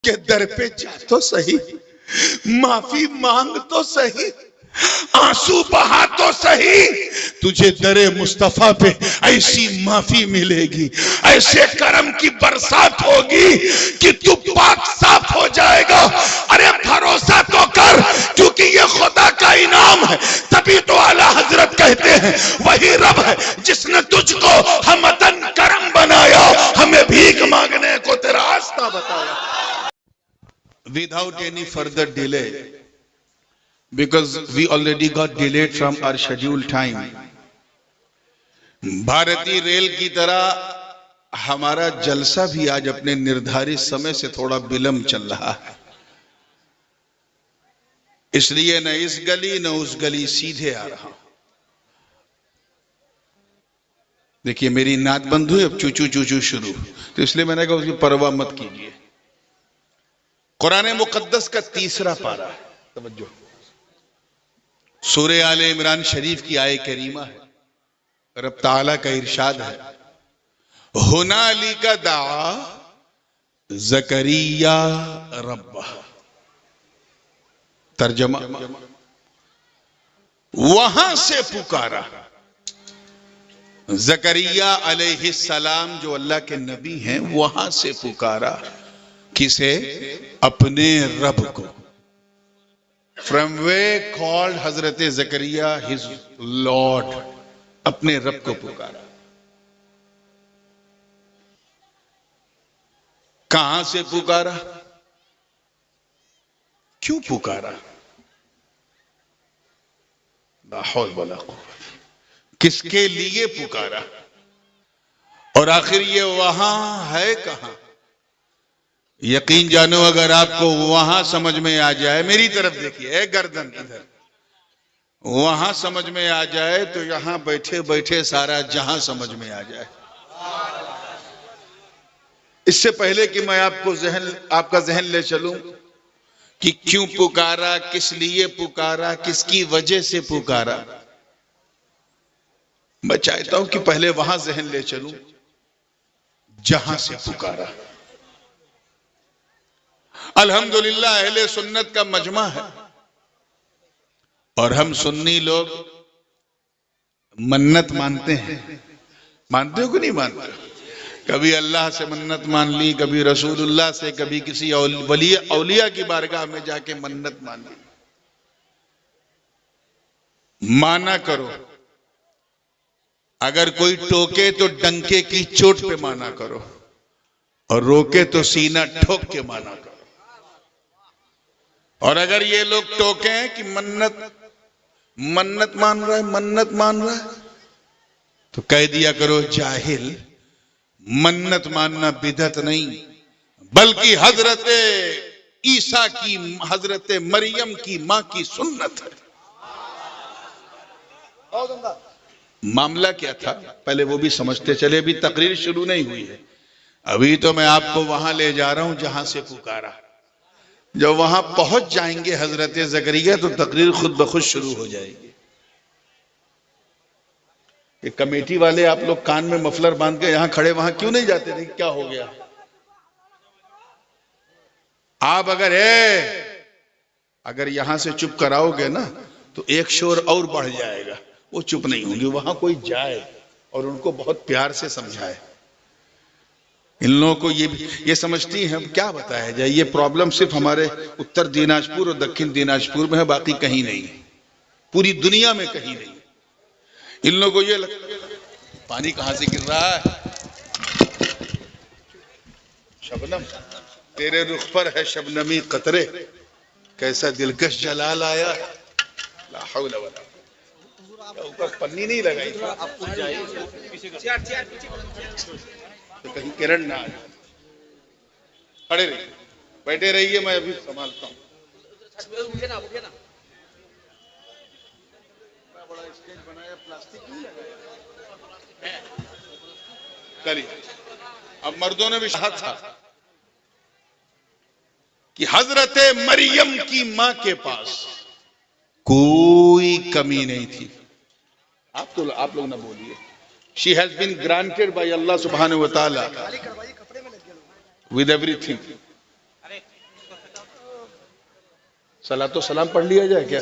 کے در پہ جا تو صحیح، معافی مانگ تو صحیح، آنسو بہا تو صحیح، تجھے در مصطفیٰ پہ ایسی معافی ملے گی، ایسے کرم کی برسات ہوگی کہ تو پاک صاف ہو جائے گا۔ ارے بھروسہ تو کر، کیونکہ یہ خدا کا انعام ہے۔ تبھی تو اعلیٰ حضرت کہتے ہیں وہی رب ہے جس نے تجھ کو ہمتن کرم بنایا، ہمیں بھیک مانگنے کو تیرا راستہ بتایا۔ Without any further delay, because we already got delayed from our scheduled time. بھارتی ریل کی طرح ہمارا جلسہ بھی آج اپنے نردھارت سمے سے تھوڑا بلم چل رہا ہے، اس لیے نہ اس گلی نہ اس گلی سیدھے آ رہا ہوں۔ دیکھیے میری نعت بند ہوئی، اب چوچو چوچو شروع، تو اس لیے میں نے کہا اس کی پرواہ مت کیجیے۔ قرآن مقدس کا تیسرا پارہ ہے، توجہ، سورہ آل عمران شریف کی آیہ کریمہ ہے۔ رب تعالیٰ کا ارشاد ہے ہنالک دعا زکریا ربہ، ترجمہ وہاں سے پکارا زکریا علیہ السلام جو اللہ کے نبی ہیں، وہاں سے پکارا کسے؟ اپنے رب کو۔ From where called حضرت زکریا his Lord، اپنے رب کو پکارا۔ کہاں سے پکارا؟ کیوں پکارا؟ لا حول ولا قوت، کس کے لیے پکارا؟ اور آخر یہ وہاں ہے کہاں؟ یقین جانو اگر آپ کو وہاں سمجھ میں آ جائے، میری طرف دیکھیے، اے گردن ادھر، وہاں سمجھ میں آ جائے تو یہاں بیٹھے بیٹھے سارا جہاں سمجھ میں آ جائے۔ اس سے پہلے کہ میں آپ کا ذہن لے چلوں کہ کیوں پکارا، کس لیے پکارا، کس کی وجہ سے پکارا، میں چاہتا ہوں کہ پہلے وہاں ذہن لے چلوں جہاں سے پکارا۔ الحمدللہ اہل سنت کا مجمع ہے، اور ہم سنی لوگ منت مانتے ہیں۔ مانتے ہو کہ نہیں مانتے؟ کبھی اللہ سے منت مان لی، کبھی رسول اللہ سے، کبھی کسی اولیاء کی بارگاہ میں جا کے منت مان لی۔ مانا کرو، اگر کوئی ٹوکے تو ڈنکے کی چوٹ پہ مانا کرو، اور روکے تو سینہ ٹھوک کے مانا کرو۔ اور اگر یہ لوگ ٹوکیں کہ منت مان رہا ہے، منت مان رہا ہے، تو کہہ دیا کرو جاہل، منت ماننا بدعت نہیں بلکہ حضرت عیسیٰ کی، حضرت مریم کی ماں کی سنت ہے۔ معاملہ کیا تھا پہلے وہ بھی سمجھتے چلے، ابھی تقریر شروع نہیں ہوئی ہے، ابھی تو میں آپ کو وہاں لے جا رہا ہوں جہاں سے پکارا۔ جب وہاں پہنچ جائیں گے حضرت زکریا تو تقریر خود بخود شروع ہو جائے گی۔ یہ کمیٹی والے آپ لوگ کان میں مفلر باندھ کے یہاں کھڑے وہاں کیوں نہیں جاتے تھے؟ کیا ہو گیا؟ آپ اگر یہاں سے چپ کراؤ گے نا تو ایک شور اور بڑھ جائے گا، وہ چپ نہیں ہوں گے۔ وہاں کوئی جائے اور ان کو بہت پیار سے سمجھائے۔ ان لوگوں کو یہ سمجھتی ہیں، کیا بتایا جائے، یہ پرابلم صرف ہمارے اتر دیناجپور اور دکن دیناجپور میں ہے، باقی کہیں نہیں، پوری دنیا میں کہیں نہیں۔ ان لوگوں کو یہ پانی کہاں سے گر رہا ہے؟ شبنم تیرے رخ پر ہے شبنمی قطرے، کیسا دلکش جلال آیا، لا حول ولا قوت۔ اوپر پنی نہیں لگائی تو کہیں کرن نہ آئے۔ کھڑے رہیے، بیٹھے رہیے، میں ابھی سنبھالتا ہوں۔ بڑا اسٹیج بنایا، پلاسٹک نہیں لگایا۔ چلیے، اب مردوں نے بھی کہا تھا کہ حضرت مریم کی ماں کے پاس کوئی کمی نہیں تھی۔ آپ لوگ نہ بولیے۔ She has been granted by Allah subhanahu wa ta'ala with everything. صلاۃ و سلام پڑھ لیا جائے کیا؟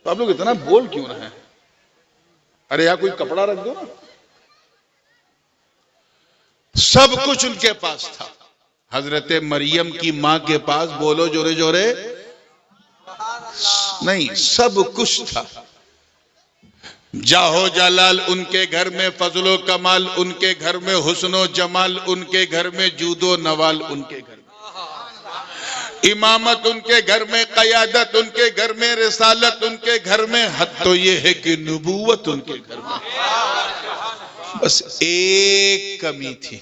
تو آپ لوگ اتنا بول کیوں رہے ہیں؟ ارے یہاں کوئی کپڑا رکھ دو نا. سب کچھ ان کے پاس تھا. حضرت مریم کی ماں کے پاس بولو جورے جورے نہیں، سب کچھ تھا. جاہو جلال ان کے گھر میں، فضل و کمال ان کے گھر میں، حسن و جمال ان کے گھر میں، جود و نوال ان کے گھر میں، امامت ان کے گھر میں، قیادت ان کے گھر میں، رسالت ان کے گھر میں، حد تو یہ ہے کہ نبوت ان کے گھر میں. بس ایک کمی تھی،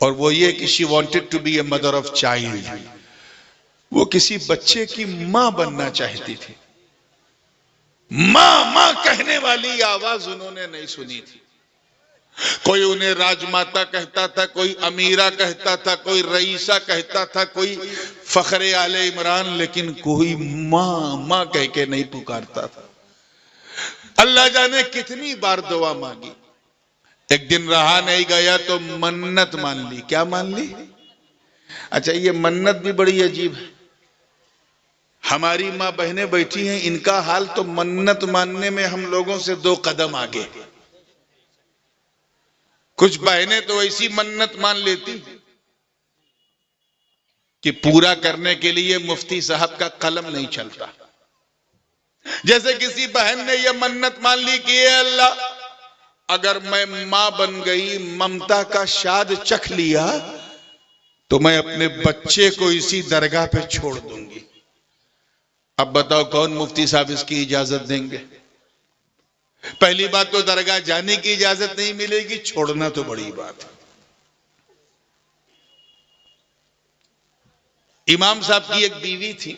اور وہ یہ کہ she wanted to be a mother of child. وہ کسی بچے کی ماں بننا چاہتی تھی. ماں ماں کہنے والی آواز انہوں نے نہیں سنی تھی. کوئی انہیں راج ماتا کہتا تھا، کوئی امیرہ کہتا تھا، کوئی رئیسہ کہتا تھا، کوئی فخر آل عمران، لیکن کوئی ماں ماں کہہ کے نہیں پکارتا تھا. اللہ جانے کتنی بار دعا مانگی. ایک دن رہا نہیں گیا تو منت مان لی. کیا مان لی؟ اچھا، یہ منت بھی بڑی عجیب ہے. ہماری ماں بہنیں بیٹھی ہیں، ان کا حال تو منت ماننے میں ہم لوگوں سے 2 قدم آگے. کچھ بہنیں تو ایسی منت مان لیتی کہ پورا کرنے کے لیے مفتی صاحب کا قلم نہیں چلتا. جیسے کسی بہن نے یہ منت مان لی کہ اے اللہ، اگر میں ماں بن گئی، ممتا کا شاد چکھ لیا، تو میں اپنے بچے کو اسی درگاہ پہ چھوڑ دوں گی. اب بتاؤ کون مفتی صاحب اس کی اجازت دیں گے؟ پہلی بات تو درگاہ جانے کی اجازت نہیں ملے گی، چھوڑنا تو بڑی بات ہے. امام صاحب کی ایک بیوی تھی،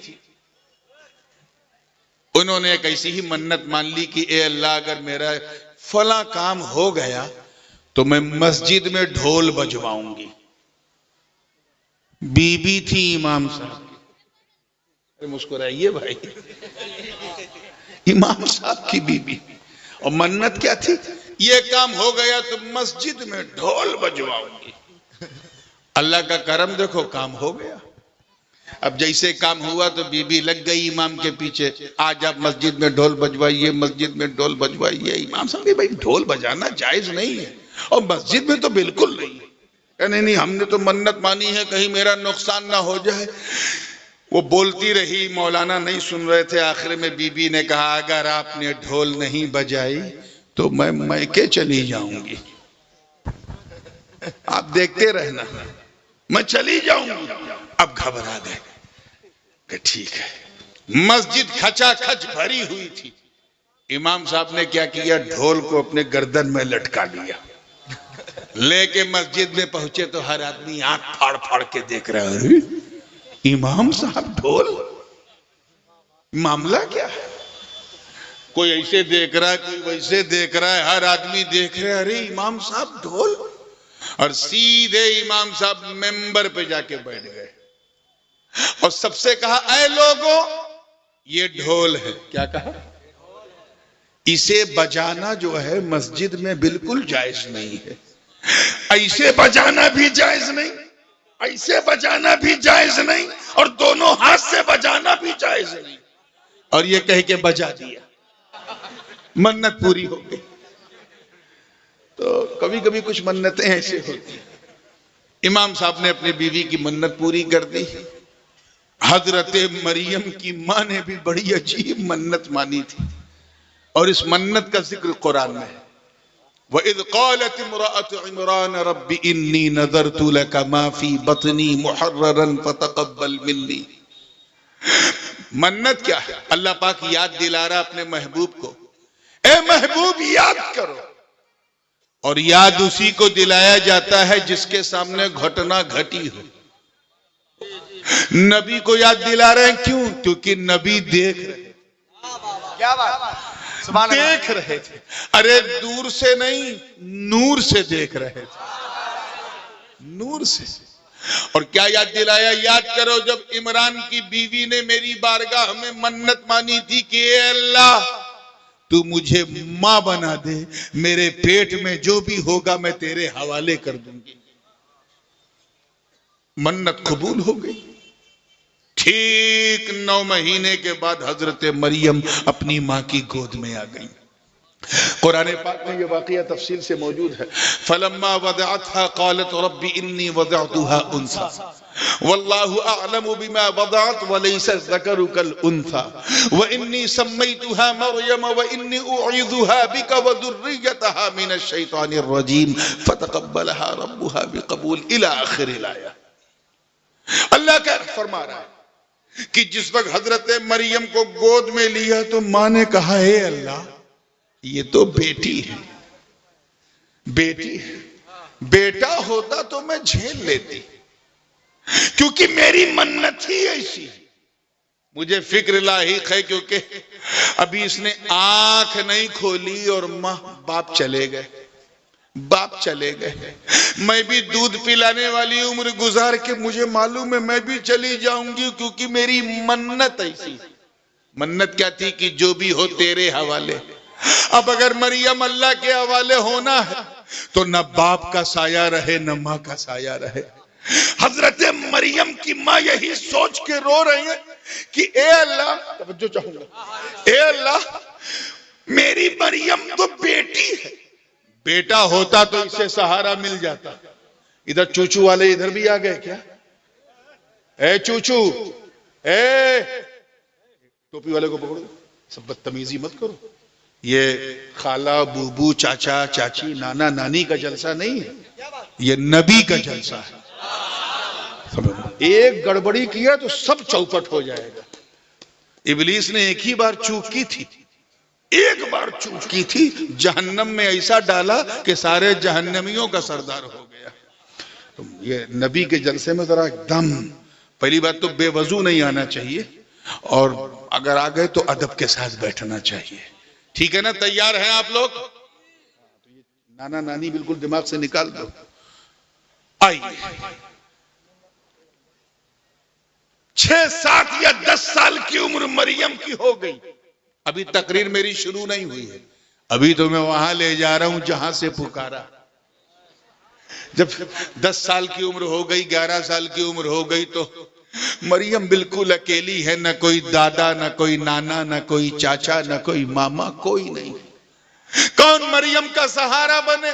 انہوں نے ایک ایسی ہی منت مان لی کہ اے اللہ، اگر میرا فلاں کام ہو گیا تو میں مسجد میں ڈھول بجواؤں گی. بیوی تھی امام صاحب کی. مسکرائیے بھائی. امام صاحب کی بیوی، اور منت کیا تھی؟ یہ کام ہو گیا تو مسجد میں ڈھول بجواؤں گی. اللہ کا کرم دیکھو، کام ہو گیا. اب جیسے کام ہوا تو بی بی لگ گئی امام کے پیچھے، آج آپ مسجد میں ڈھول بجوائیے، مسجد میں ڈھول بجوائیے. امام صاحب بھائی ڈھول بجانا جائز نہیں ہے، اور مسجد میں تو بالکل نہیں ہے. نہیں، ہم نے تو منت مانی ہے کہیں میرا نقصان نہ ہو جائے. وہ بولتی رہی، مولانا نہیں سن رہے تھے. آخر میں بی بی نے کہا، اگر آپ نے ڈھول نہیں بجائی تو میں میکے چلی جاؤں گی. آپ دیکھتے رہنا، میں چلی جاؤں گی. اب گھبرا گئے کہ ٹھیک ہے. مسجد کھچا کھچ بھری ہوئی تھی. امام صاحب نے کیا کیا؟ ڈھول کو اپنے گردن میں لٹکا لیا. لے کے مسجد میں پہنچے تو ہر آدمی آنکھ پھاڑ پھاڑ کے دیکھ رہا ہے. امام صاحب ڈھول، معاملہ کیا ہے؟ کوئی ایسے دیکھ رہا ہے، کوئی ویسے دیکھ رہا ہے، ہر آدمی دیکھ رہا ہے. ارے امام صاحب ڈھول! اور سیدھے امام صاحب ممبر پہ جا کے بیٹھ گئے اور سب سے کہا، اے لوگوں، یہ ڈھول ہے. کیا کہا؟ اسے بجانا جو ہے مسجد میں بالکل جائز نہیں ہے. ایسے بجانا بھی جائز نہیں، ایسے بجانا بھی جائز نہیں، اور دونوں ہاتھ سے بجانا بھی جائز نہیں. اور یہ کہہ کے بجا دیا، منت پوری ہو گئی. تو کبھی کبھی کچھ منتیں ایسے ہوتی ہیں. امام صاحب نے اپنی بیوی کی منت پوری کر دی. حضرت مریم کی ماں نے بھی بڑی عجیب منت مانی تھی، اور اس منت کا ذکر قرآن میں ہے. وَإِذْ قَالَتِ امْرَأَتُ عِمْرَانَ رَبِّ إِنِّي نَذَرْتُ لَكَ مَا فِي بَطْنِي مُحَرَّرًا فَتَقَبَّلْ مِنِّي. منت کیا ہے؟ اللہ پاک یاد دلا رہا اپنے محبوب کو، اے محبوب یاد کرو. اور یاد اسی کو دلایا جاتا ہے جس کے سامنے گھٹنا گھٹی ہو. نبی کو یاد دلا رہے ہیں، کیوں؟ کیونکہ نبی دیکھ رہے ہیں. کیا بات؟ دیکھ رہے تھے. ارے دور سے نہیں، نور سے دیکھ رہے تھے، نور سے. اور کیا یاد دلایا؟ یاد کرو جب عمران کی بیوی نے میری بارگاہ میں منت مانی تھی کہ اے اللہ، تو مجھے ماں بنا دے، میرے پیٹ میں جو بھی ہوگا میں تیرے حوالے کر دوں گی. منت قبول ہو گئی. ٹھیک 9 مہینے کے بعد حضرت مریم اپنی ماں کی گود میں آ گئی. قرآن پاک میں یہ واقعہ تفصیل سے موجود ہے. فلما وضعتها قالت رب انی وضعتها انثى واللہ اعلم بما وضعت وليس الذکر كالانثى وانی سمیتها مریم وانی اعیذها بک وذریتها من الشیطان الرجیم فتقبلها ربها بقبول الى آخر الآیہ. اللہ کا فرما رہا ہے کہ جس وقت حضرت مریم کو گود میں لیا تو ماں نے کہا اے اللہ یہ تو بیٹی ہے، بیٹی ہے، بیٹا ہوتا تو میں جھیل لیتی، کیونکہ میری منت ہی ایسی. مجھے فکر لاحق ہے کیونکہ ابھی اس نے آنکھ نہیں کھولی اور ماں باپ چلے گئے، باپ چلے گئے. میں بھی دودھ پلانے والی عمر گزار کے مجھے معلوم ہے میں بھی چلی جاؤں گی، کیونکہ میری منت ایسی. منت کیا تھی کہ جو بھی ہو تیرے حوالے. اب اگر مریم اللہ کے حوالے ہونا ہے تو نہ باپ کا سایہ رہے نہ ماں کا سایہ رہے. حضرت مریم کی ماں یہی سوچ کے رو رہی ہے کہ اے اللہ، توجہ چاہوں گا، اے اللہ میری مریم تو بیٹی ہے، بیٹا ہوتا تو اسے سہارا مل جاتا. ادھر چوچو والے ادھر بھی آ گئے کیا؟ اے چوچو، اے ٹوپی والے کو پکڑو، سب بدتمیزی مت کرو. یہ خالہ، بوبو، چاچا، چاچی، نانا، نانی کا جلسہ نہیں ہے، یہ نبی کا جلسہ ہے. ایک گڑبڑی کیا تو سب چوپٹ ہو جائے گا. ابلیس نے ایک ہی بار چوک کی تھی، ایک بار چوک کی تھی، جہنم میں ایسا ڈالا کہ سارے جہنمیوں کا سردار ہو گیا. تو یہ نبی کے جلسے میں ذرا ایک دم، پہلی بات تو بے وضو نہیں آنا چاہیے، اور اگر آ گئے تو ادب کے ساتھ بیٹھنا چاہیے. ٹھیک ہے نا؟ تیار ہیں آپ لوگ؟ نانا نانی بالکل دماغ سے نکال دو. آئیے 6 7 یا 10 سال کی عمر مریم کی ہو گئی. ابھی تقریر میری شروع نہیں ہوئی ہے، ابھی تو میں وہاں لے جا رہا ہوں جہاں سے پکارا. جب 10 سال کی عمر ہو گئی، 11 سال کی عمر ہو گئی تو مریم بالکل اکیلی ہے، نہ کوئی دادا، نہ کوئی نانا، نہ کوئی چاچا، نہ کوئی ماما، کوئی نہیں. کون مریم کا سہارا بنے؟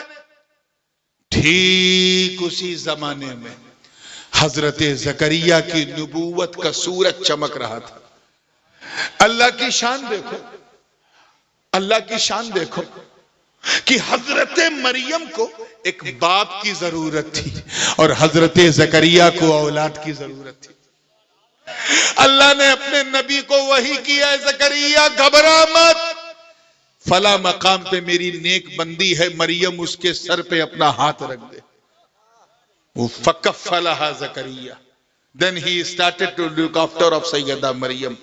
ٹھیک اسی زمانے میں حضرت زکریا کی نبوت کا سورج چمک رہا تھا. اللہ کی شان دیکھو، اللہ کی شان دیکھو کہ حضرت مریم کو ایک باپ کی ضرورت تھی اور حضرت زکریا کو اولاد کی ضرورت تھی. اللہ نے اپنے نبی کو وحی کیا ہے، زکریا گھبرا مت، فلاں مقام پہ میری نیک بندی ہے مریم، اس کے سر پہ اپنا ہاتھ رکھ دے. وہ فَكَفَّلَهَا زکریا. Then he started to look after of سیدہ مریم.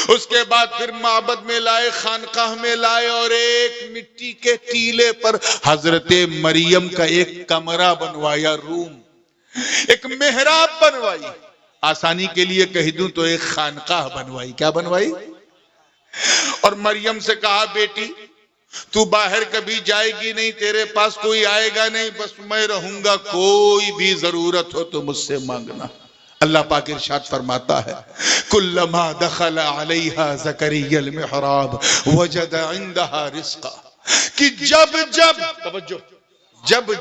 اس کے بعد پھر معبد میں لائے، خانقاہ میں لائے، اور ایک مٹی کے ٹیلے پر حضرت مریم کا ایک کمرہ بنوایا، روم، ایک محراب بنوائی. آسانی کے لیے کہہ دوں تو ایک خانقاہ بنوائی. کیا بنوائی؟ اور مریم سے کہا بیٹی تو باہر کبھی جائے گی نہیں، تیرے پاس کوئی آئے گا نہیں، بس میں رہوں گا، کوئی بھی ضرورت ہو تو مجھ سے مانگنا. اللہ پاک ارشاد فرماتا ہے کلما دخل علیہا زکریا المحراب وجد عندها رزقا، کہ جب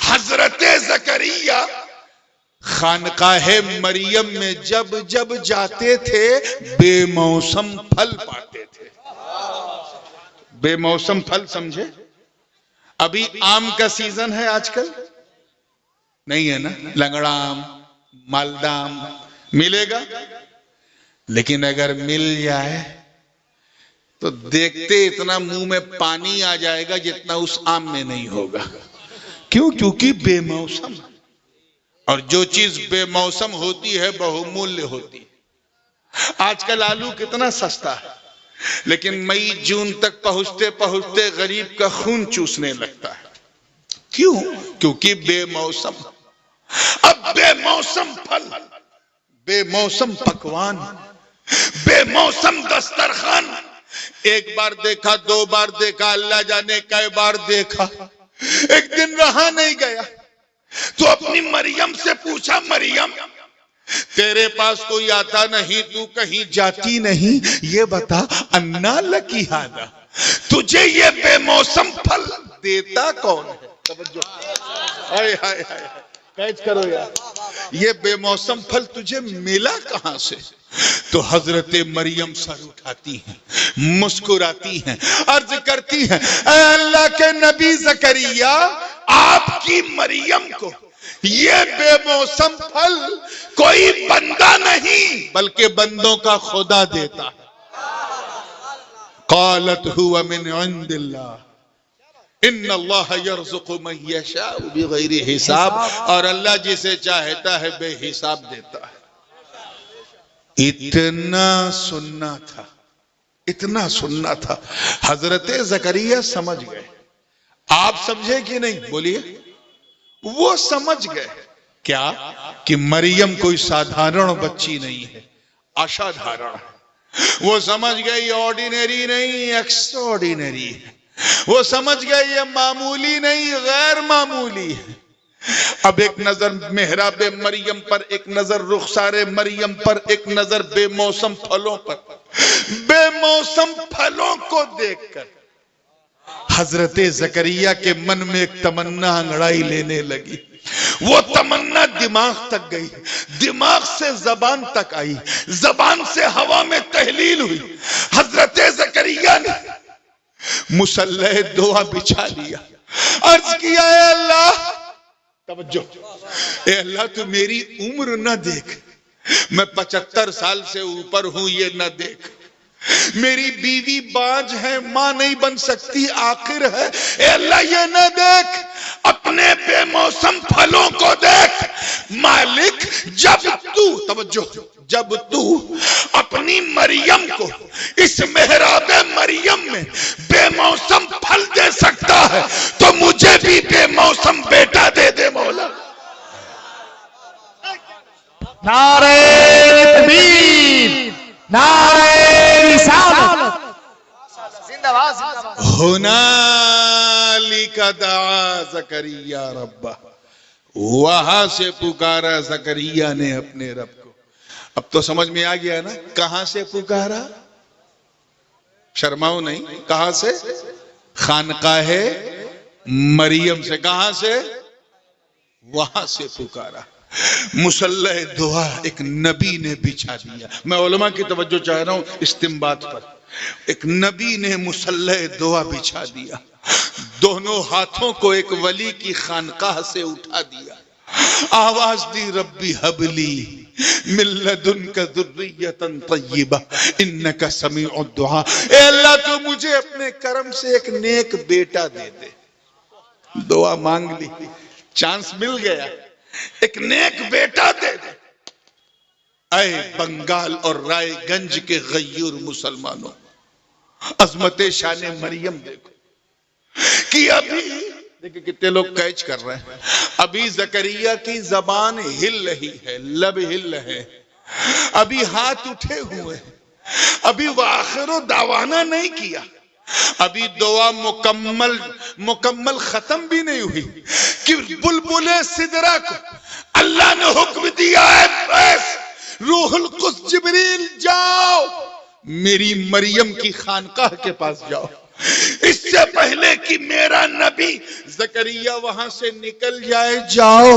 حضرت زکریا خانقاہ مریم میں جب جاتے تھے بے موسم پھل پاتے تھے. بے موسم پھل سمجھے؟ ابھی آم کا سیزن ہے آج کل، نہیں ہے نا؟ لنگڑا آم، مالدہ آم ملے گا، لیکن اگر مل جائے تو دیکھتے اتنا منہ میں پانی آ جائے گا جتنا اس آم میں نہیں ہوگا. کیوں؟ کیونکہ بے موسم. اور جو چیز بے موسم ہوتی ہے بہمولیہ ہوتی ہے. آج کل آلو کتنا سستا ہے، لیکن مئی جون تک پہنچتے غریب کا خون چوسنے لگتا ہے. کیوں؟ کیونکہ بے موسم. اب بے موسم پھل، بے موسم پکوان، بے موسم دسترخوان. ایک بار دیکھا، 2 بار دیکھا، اللہ جانے کئی بار دیکھا، ایک دن رہا نہیں گیا تو اپنی مریم سے پوچھا، مریم تیرے پاس کوئی آتا نہیں، تو کہیں جاتی نہیں، یہ بتا انا لکی ہادا، تجھے یہ بے موسم پھل دیتا کون ہے؟ توجہ، ہائے ہائے ہائے، کیچ کرو یار، یہ بے موسم پھل تجھے ملا کہاں سے؟ تو حضرت مریم سر اٹھاتی ہیں، مسکراتی ہیں، عرض کرتی ہیں اے اللہ کے نبی زکریا، آپ کی مریم کو یہ بے موسم پھل کوئی بندہ نہیں بلکہ بندوں کا خدا دیتا ہے۔ قالت هو من عند اللہ ان اللہ یرزق من یشاء بغیر حساب، اور اللہ جسے چاہتا ہے بے حساب دیتا ہے۔ اتنا سننا تھا، اتنا سننا تھا، حضرت زکریا سمجھ گئے۔ آپ سمجھے کہ نہیں؟ بولیے۔ وہ سمجھ گئے کیا کہ مریم کوئی سادھارن بچی نہیں ہے، اشادھارن ہے۔ وہ سمجھ گئے یہ آرڈینری نہیں، ایکسٹراڈینری ہے۔ وہ سمجھ گئے یہ معمولی نہیں، غیر معمولی ہے۔ اب ایک نظر محراب مریم پر، ایک نظر رخسار مریم پر، ایک نظر بے موسم پھلوں پر۔ بے موسم پھلوں کو دیکھ کر حضرت زکریا کے من میں ایک تمنا انگڑائی لینے لگی۔ وہ تمنا دماغ تک گئی، دماغ سے زبان تک آئی، زبان سے ہوا میں تحلیل ہوئی۔ حضرت زکریا نے مصلی دعا بچھا لیا، عرض کیا اے اللہ، توجہ، اے اللہ تو میری عمر نہ دیکھ، میں 75 سال سے اوپر ہوں یہ نہ دیکھ، میری بیوی بانج ہے، ماں نہیں بن سکتی، آخر ہے، اے اللہ یہ نہ دیکھ، اپنے بے موسم پھلوں کو دیکھ۔ مالک جب تو، توجہ، جب تو اپنی مریم کو اس محراب مریم میں بے موسم پھل دے سکتا ہے تو مجھے بھی بے موسم بیٹا دے دے مولا۔ نعرہ تکبیر، نعرہ رسالت، زندہ باد زندہ باد۔ ہنالک دعا زکریا ربہ، وہاں سے پکارا زکریا نے اپنے رب کو۔ اب تو سمجھ میں آ گیا نا کہاں سے پکارا؟ شرماؤ نہیں، کہاں سے؟ خانقاہ مریم سے۔ کہاں سے؟ وہاں سے پکارا۔ مصلی دعا ایک نبی نے بچھا دیا۔ میں علماء کی توجہ چاہ رہا ہوں استنباط پر۔ ایک نبی نے مصلی دعا بچھا دیا، دونوں ہاتھوں کو ایک ولی کی خانقاہ سے اٹھا دیا، آواز دی ربی حبلی من لدنک ذریۃ طیبہ انک سمیع الدعاء، اے اللہ تو مجھے اپنے کرم سے ایک نیک بیٹا دے دے۔ دعا مانگ لی، چانس مل گیا، ایک نیک بیٹا دے دے۔ اے بنگال اور رائے گنج کے غیور مسلمانوں، عظمت شان مریم دیکھو کہ ابھی دیکھیں کتنے لوگ کیچ کر رہے ہیں، ابھی زکریا کی زبان ہل رہی ہے، لب ہل رہے، ابھی ہاتھ اٹھے ہوئے، ابھی وہ آخر و دعوانا نہیں کیا، ابھی دعا مکمل ختم بھی نہیں ہوئی کہ بلبل سدرہ کو اللہ نے حکم دیا ہے روح القدس جبریل جاؤ میری مریم کی خانقاہ کے پاس جاؤ، اس سے پہلے کہ میرا نبی زکریا وہاں سے نکل جائے، جاؤ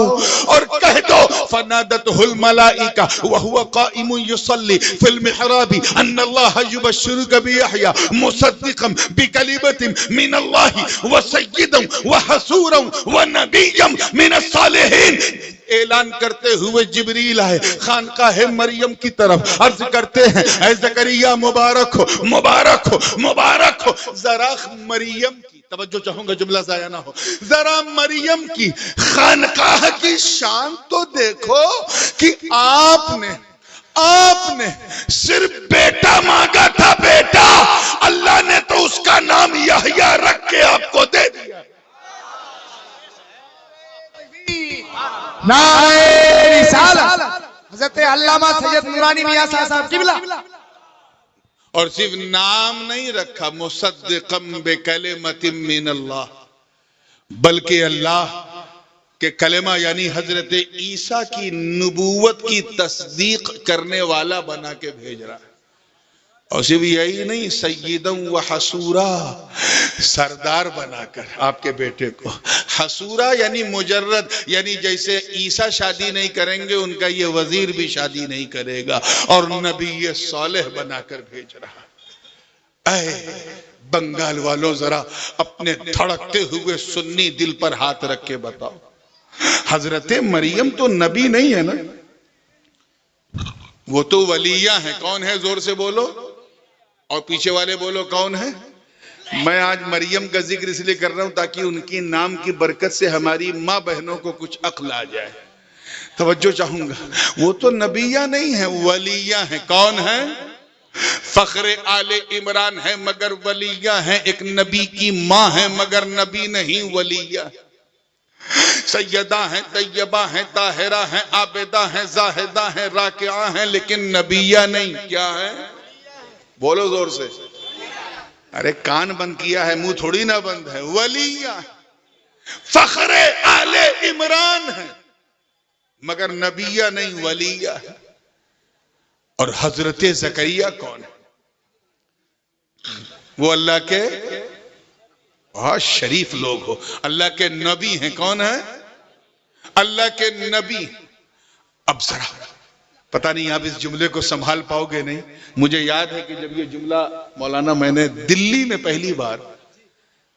اور کہہ دو فنادته الملائکہ وہو قائم یصلی فی المحراب ان اللہ یبشرک بیحییٰ مصدقا بکلمۃ من اللہ وسیدا وحسورا ونبیا من الصالحین۔ اعلان کرتے ہوئے جبریل آئے خانقاہ مریم کی طرف، عرض کرتے ہیں اے زکریا مبارک ہو، مبارک ہو، مبارک ہو۔ ذرا مریم کی توجہ چاہوں گا، جملہ ضائع نہ ہو، ذرا مریم کی خانقاہ کی شان تو دیکھو کہ آپ نے صرف بیٹا مانگا تھا، بیٹا، اللہ نے تو اس کا نام یحییٰ رکھ کے آپ کو دے دیا۔ نعرہ رسالت، حضرت علامہ سید نورانی میاں صاحب قبلہ۔ اور صرف نام نہیں رکھا مصدقا بکلمۃ من اللہ، بلکہ اللہ کہ کلمہ یعنی حضرت عیسیٰ کی نبوت کی تصدیق کرنے والا بنا کے بھیج رہا ہے. اور صرف یہی نہیں، سیدم و حسورا، سردار بنا کر آپ کے بیٹے کو. حسورا یعنی مجرد، یعنی جیسے عیسیٰ شادی نہیں کریں گے ان کا یہ وزیر بھی شادی نہیں کرے گا، اور نبی صالح بنا کر بھیج رہا. اے بنگال والوں ذرا اپنے دھڑکتے ہوئے سنی دل پر ہاتھ رکھ کے بتاؤ، حضرت مریم تو نبی نہیں ہے نا، وہ تو ولیہ ہیں. کون ہے؟ زور سے بولو، اور پیچھے والے بولو کون ہے؟ میں آج مریم کا ذکر اس لیے کر رہا ہوں تاکہ ان کی نام کی برکت سے ہماری ماں بہنوں کو کچھ عقل آ جائے. توجہ چاہوں گا، وہ تو نبیہ نہیں ہے، ولیہ ہیں. کون ہیں؟ فخر آل عمران ہے مگر ولیہ ہیں. ایک نبی کی ماں ہے مگر نبی نہیں، ولیہ. سیدہ ہیں، طیبہ ہیں، طاہرہ ہیں، عابدہ ہیں، زاہدہ ہیں، راکعہ ہیں، لیکن نبیہ نہیں. کیا ہے؟ بولو زور سے. ارے کان بند کیا ہے، منہ تھوڑی نہ بند ہے. ولیہ، فخر آل عمران ہے مگر نبیہ نہیں، ولیہ ہے. اور حضرت زکریا کون ہے؟ وہ اللہ کے بہت شریف لوگ ہو، اللہ کے نبی ہیں. کون ہے؟ اللہ کے نبی. اب ذرا پتہ نہیں آپ اس جملے کو سنبھال پاؤ گے نہیں. مجھے یاد ہے کہ جب یہ جملہ مولانا میں نے دلی میں پہلی بار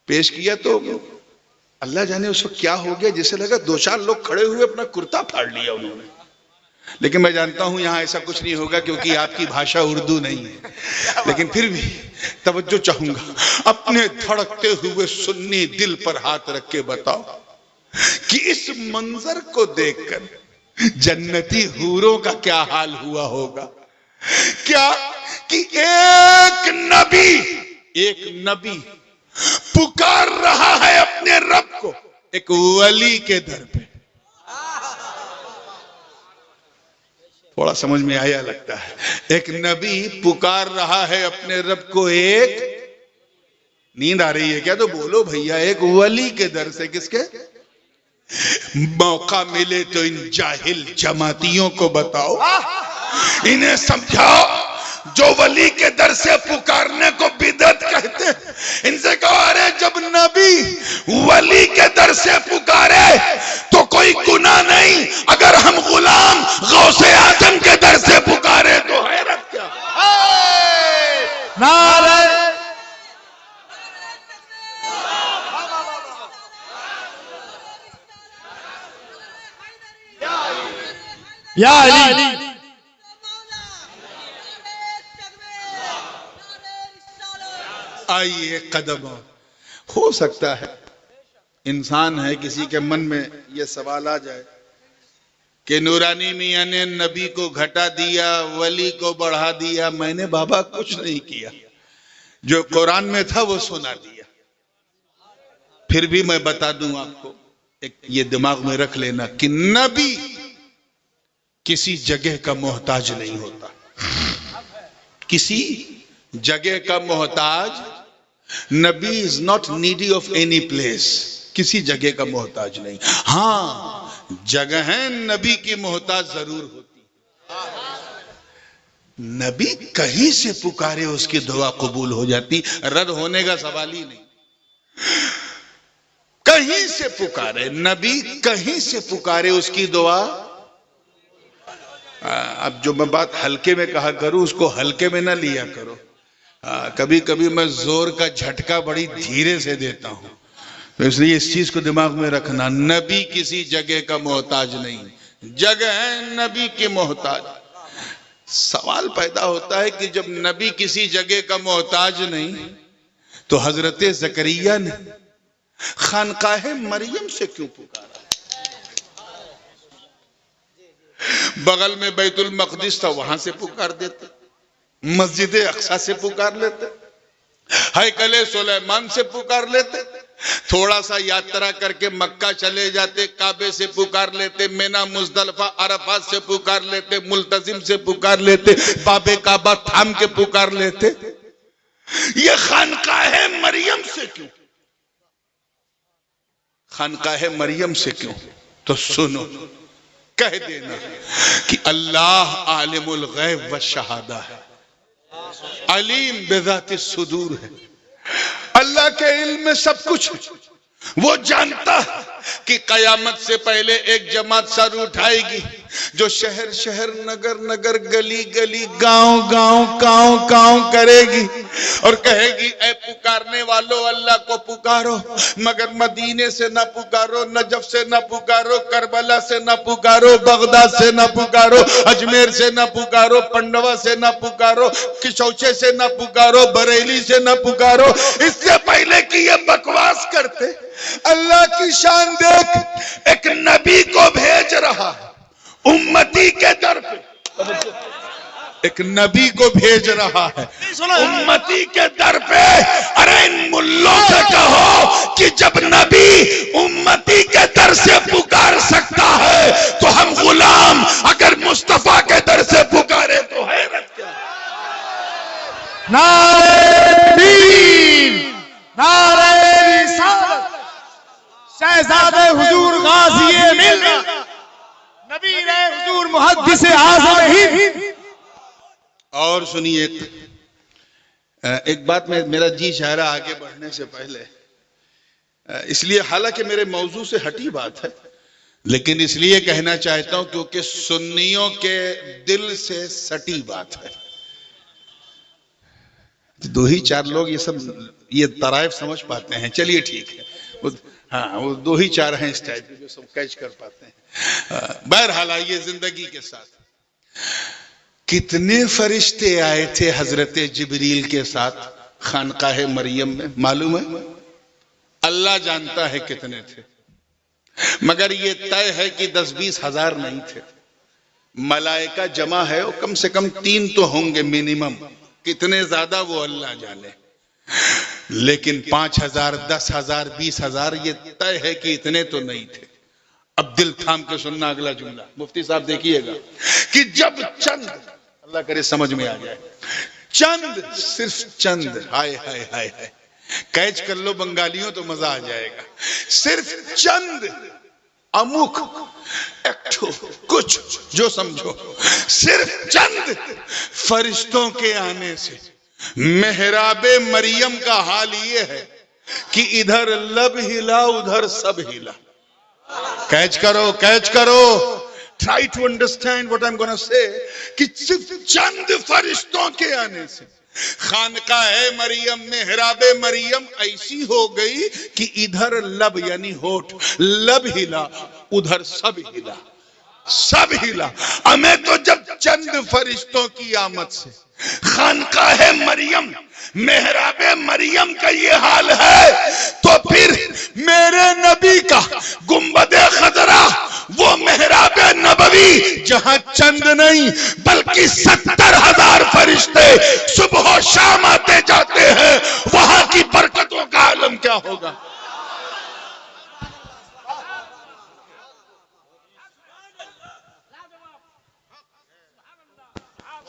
پیش کیا تو اللہ جانے اس وقت کیا ہو گیا، جسے لگا دو چار لوگ کھڑے ہوئے اپنا کرتا پھاڑ لیا انہوں نے. لیکن میں جانتا ہوں یہاں ایسا کچھ نہیں ہوگا کیونکہ آپ کی بھاشا اردو نہیں ہے. لیکن پھر بھی توجہ چاہوں گا، اپنے دھڑکتے ہوئے سنی دل پر ہاتھ رکھ کے بتاؤ کہ اس منظر کو دیکھ کر جنتی حوروں کا کیا حال ہوا ہوگا. کیا کہ ایک نبی پکار رہا ہے اپنے رب کو ایک ولی کے در پہ. تھوڑا سمجھ میں آیا لگتا ہے. ایک نبی پکار رہا ہے اپنے رب کو، ایک نیند آ رہی ہے کیا؟ تو بولو بھیا، ایک ولی کے در سے. کس کے؟ موقع ملے تو ان جاہل جماعتیوں کو بتاؤ، انہیں سمجھاؤ جو ولی کے در سے پکارنے کو بدعت کہتے ہیں. ان سے کہو ارے جب نبی ولی کے در سے پکارے تو کوئی گناہ نہیں، اگر ہم غلام غوث اعظم کے در سے پکارے تو حیرت کیا؟ نعرہ یا علی. آئیے قدم. ہو سکتا ہے انسان ہے، کسی کے من میں یہ سوال آ جائے کہ نورانی میاں نے نبی کو گھٹا دیا، ولی کو بڑھا دیا. میں نے بابا کچھ نہیں کیا، جو قرآن میں تھا وہ سنا دیا. پھر بھی میں بتا دوں آپ کو، ایک یہ دماغ میں رکھ لینا کہ نبی کسی جگہ کا محتاج نہیں ہوتا. کسی جگہ کا محتاج. نبی is not needy of any place. کسی جگہ کا محتاج نہیں. ہاں جگہیں نبی کی محتاج ضرور ہوتی. نبی کہیں سے پکارے اس کی دعا قبول ہو جاتی، رد ہونے کا سوال ہی نہیں. کہیں سے پکارے نبی، کہیں سے پکارے اس کی دعا. اب جو میں بات ہلکے میں کہا کروں اس کو ہلکے میں نہ لیا کرو. کبھی کبھی میں زور کا جھٹکا بڑی دھیرے سے دیتا ہوں، تو اس لیے اس چیز کو دماغ میں رکھنا. نبی کسی جگہ کا محتاج نہیں، جگہ ہے نبی کے محتاج. سوال پیدا ہوتا ہے کہ جب نبی کسی جگہ کا محتاج نہیں تو حضرت زکریا نے خانقاہ مریم سے کیوں پکارا؟ بغل میں بیت المقدس تھا، وہاں سے پکار دیتے. مسجد اقصی سے پکار لیتے، ہیکل سلیمان سے پکار لیتے. تھوڑا سا یاترا کر کے مکہ چلے جاتے، کعبے سے پکار لیتے، مینا مزدلفہ عرفات سے پکار لیتے، ملتزم سے پکار لیتے، باب کعبہ تھام کے پکار لیتے. یہ خانقاہ مریم سے کیوں؟ خانقاہ مریم سے کیوں؟ تو سنو، کہہ دینا کہ اللہ عالم الغیب والشہادہ ہے، علیم بذات الصدور ہے، اللہ کے علم میں سب کچھ ہے۔ وہ جانتا ہے کہ قیامت سے پہلے ایک جماعت سر اٹھائے گی جو شہر شہر نگر نگر گلی گلی گاؤں گاؤں کاؤں کاؤں کرے گی اور کہے گی اے پکارنے والو اللہ کو پکارو، مگر مدینے سے نہ پکارو، نجف سے نہ پکارو، کربلا سے نہ پکارو، بغداد سے نہ پکارو، اجمیر سے نہ پکارو، پنڈوا سے نہ پکارو، کشوچے سے نہ پکارو، بریلی سے نہ پکارو۔ اس سے پہلے کہ یہ بکواس کرتے، اللہ کی شان دیکھ، ایک نبی کو بھیج رہا ہے امتی کے در پہ، ایک نبی کو بھیج رہا ہے امتی کے در پہ۔ ارے ان ملوں سے کہو کہ جب نبی امتی کے در سے پکار سکتا ہے تو ہم غلام اگر مصطفیٰ کے در سے پکارے تو حیرت کیا؟ نعرہ تکبیر، نعرہ رسالت، شہزادہ حضور غازی ملت، نبی حضور محدث اعظم ہند۔ اور سنیے ایک بات، میں میرا جی چاہ رہا آگے بڑھنے سے پہلے، اس لیے حالانکہ میرے موضوع سے ہٹی بات ہے لیکن اس لیے کہنا چاہتا ہوں کیونکہ سنیوں کے دل سے سٹی بات ہے۔ دو ہی چار لوگ یہ طرائف سمجھ پاتے ہیں، چلیے ٹھیک ہے، ہاں وہ دو ہی چار ہیں اس ٹائپ جو سب کیچ کر پاتے ہیں۔ بہرحال آئیے زندگی کے ساتھ، کتنے فرشتے آئے تھے حضرت جبریل کے ساتھ خانقاہ مریم میں معلوم ہے؟ اللہ جانتا ہے کتنے تھے، مگر یہ طے ہے کہ 10-20 ہزار نہیں تھے۔ ملائکہ جمع ہے وہ کم سے کم 3 تو ہوں گے منیمم، کتنے زیادہ وہ اللہ جانے، لیکن 5,000 10,000 20,000 یہ طے ہے کہ اتنے تو نہیں تھے۔ اب دل تھام کے سننا اگلا جملہ، مفتی صاحب دیکھیے گا کہ جب چند، اللہ کرے سمجھ میں آ جائے، چند، صرف چند، ہائے ہائے ہائے ہائے، کیچ کر لو بنگالیوں تو مزہ آ جائے گا، صرف چند، امک، ایکٹو، کچھ جو سمجھو، صرف چند فرشتوں کے آنے سے محراب مریم کا حال یہ ہے کہ ادھر لب ہلا ادھر سب ہلا۔ کیچ کرو، کیچ کرو، try to understand what I'm gonna say، کہ صرف چند فرشتوں کے آنے سے خانقاہ مریم محراب مریم ایسی ہو گئی کہ ادھر لب یعنی ہوٹ لب ہلا ادھر سب ہلا، سب ہلا۔ ہمیں تو جب چند فرشتوں کی آمد سے خانقاہ مریم محراب مریم کا یہ حال ہے تو پھر میرے نبی کا گنبد خضرا، وہ محراب نبوی جہاں چند نہیں بلکہ 70,000 فرشتے صبح و شام آتے جاتے ہیں، وہاں کی برکتوں کا عالم کیا ہوگا؟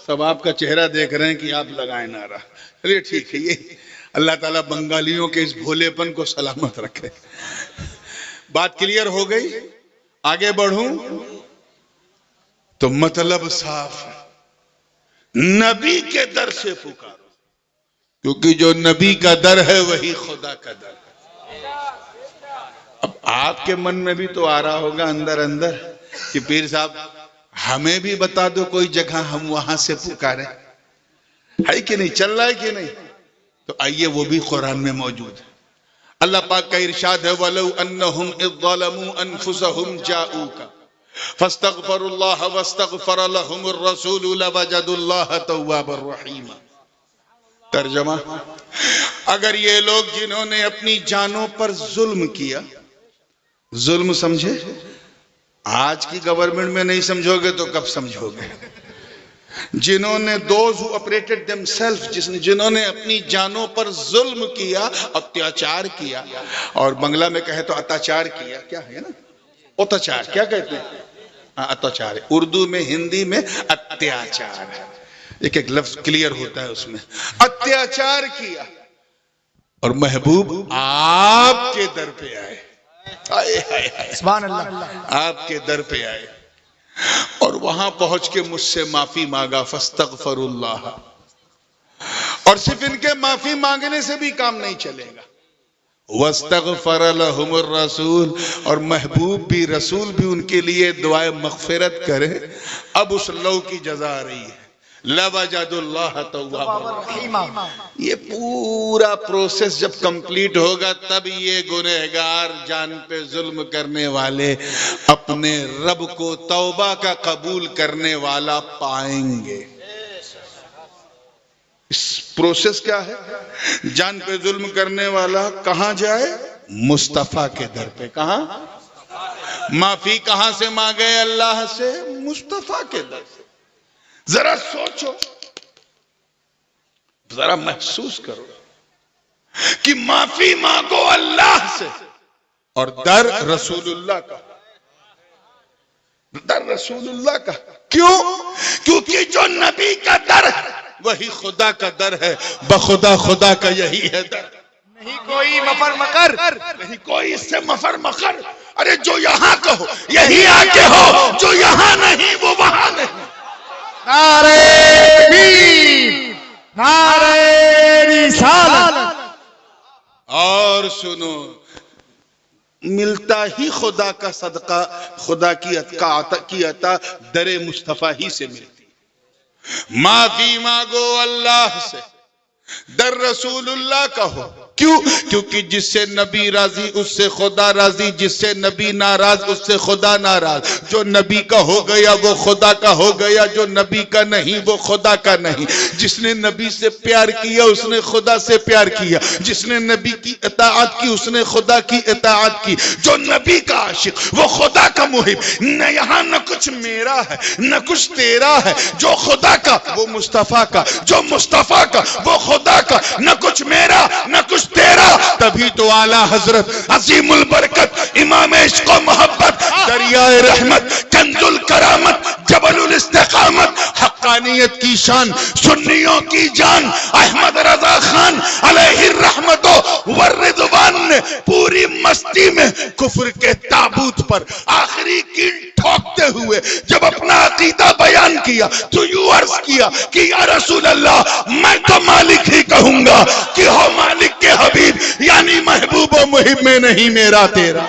سب آپ کا چہرہ دیکھ رہے ہیں کہ آپ لگائیں نعرہ، چلیے ٹھیک ہے، یہ اللہ تعالیٰ بنگالیوں کے اس بھولے پن کو سلامت رکھے۔ بات کلیئر ہو گئی؟ آگے بڑھوں تو مطلب صاف ہے، نبی کے در سے پکارو، کیونکہ جو نبی کا در ہے وہی خدا کا در ہے۔ اب آپ کے من میں بھی تو آ رہا ہوگا اندر اندر کہ پیر صاحب ہمیں بھی بتا دو کوئی جگہ ہم وہاں سے پکاریں، ہے کہ نہیں، چل رہا ہے کہ نہیں؟ تو آئیے وہ بھی قرآن میں موجود ہے۔ اللہ پاک کا ارشاد ہے وَلَوْ أَنَّهُمْ إِذْ ظَلَمُوا أَنفُسَهُمْ جَاءُوكَ فَاسْتَغْفَرُوا اللَّهَ وَاسْتَغْفَرَ لَهُمُ الرَّسُولُ لَوَجَدُوا اللَّهَ تَوَّابًا رَحِيمًا۔ ترجمہ، اگر یہ لوگ جنہوں نے اپنی جانوں پر ظلم کیا، ظلم سمجھے؟ آج کی گورنمنٹ میں نہیں سمجھو گے تو کب سمجھو گے؟ جنہوں نے those who operated themselves، جنہوں نے اپنی جانوں پر ظلم کیا، اتیاچار کیا، اور بنگلہ میں کہے تو اتاچار کیا، کیا ہے نا؟ اتاچار کیا کہتے ہیں؟ اتاچار، اردو میں ہندی میں اتیاچار، ایک ایک لفظ کلیئر ہوتا ہے اس میں، اتیاچار کیا اور محبوب آپ کے در پہ آئے، سبحان اللہ. آپ کے در پہ آئے اور وہاں پہنچ کے مجھ سے معافی مانگا. فاستغفر اللہ. اور صرف ان کے معافی مانگنے سے بھی کام نہیں چلے گا. واستغفر لهم الرسول. اور محبوب بھی، رسول بھی ان کے لیے دعائے مغفرت کرے. اب اس لو کی جزا آ رہی ہے. لَوَجَدُ اللَّهَ تَوَّابًا. یہ پورا پروسیس جب کمپلیٹ ہوگا تب یہ گنہگار جان پہ ظلم کرنے والے اپنے رب کو توبہ کا قبول کرنے والا پائیں گے. اس پروسیس کیا ہے؟ جان پہ ظلم کرنے والا کہاں جائے؟ مصطفیٰ کے در پہ. کہاں؟ معافی کہاں سے مانگے؟ اللہ سے. مصطفیٰ کے در سے. ذرا سوچو، ذرا محسوس کرو کہ معافی مانگو اللہ سے اور در رسول اللہ کا. در رسول اللہ کا. کیوں؟ کیونکہ جو نبی کا در ہے وہی خدا کا در ہے. بخدا خدا کا یہی ہے در. نہیں کوئی مفر مکر، نہیں کوئی اس سے مفر مخر. ارے جو یہاں کا ہو یہی آ کے ہو، جو یہاں نہیں وہ وہاں نہیں. نعرہ تکبیر، نعرہ رسالت. اور سنو، ملتا ہی خدا کا صدقہ، خدا کی عطا در مصطفیٰ ہی سے ملتی. معافی مانگو اللہ سے، در رسول اللہ کا ہو. کیوں؟ کیونکہ جس سے نبی راضی اس سے خدا راضی، جس سے نبی ناراض اس سے خدا ناراض. جو نبی کا ہو گیا وہ خدا کا ہو گیا، جو نبی کا نہیں وہ خدا کا نہیں. جس نے نبی سے پیار کیا اس نے خدا سے پیار کیا، جس نے نبی کی اطاعت کی اس نے خدا کی اطاعت کی. جو نبی کا عاشق وہ خدا کا محب. نہ یہاں نہ کچھ میرا ہے نہ کچھ تیرا ہے. جو خدا کا وہ مصطفیٰ کا، جو مصطفیٰ کا وہ خدا کا. نہ کچھ میرا نہ کچھ تیرا. تبھی تو اعلیٰ حضرت عظیم البرکت امام عشق و محبت، دریائے رحمت، کنز الکرامت، جبل الاستقامت، حقانیت کی شان، سنیوں کی جان، احمد رضا خان علیہ الرحمت والرضوان نے پوری مستی میں کفر کے تابوت پر آخری کیل ٹھوکتے ہوئے جب اپنا عقیدہ بیان کیا تو یوں عرض کیا کہ یا رسول اللہ میں تو مالک ہی کہوں گا کہ ہو مالک کے حبیب، یعنی محبوب و محب میں نہیں میرا تیرا.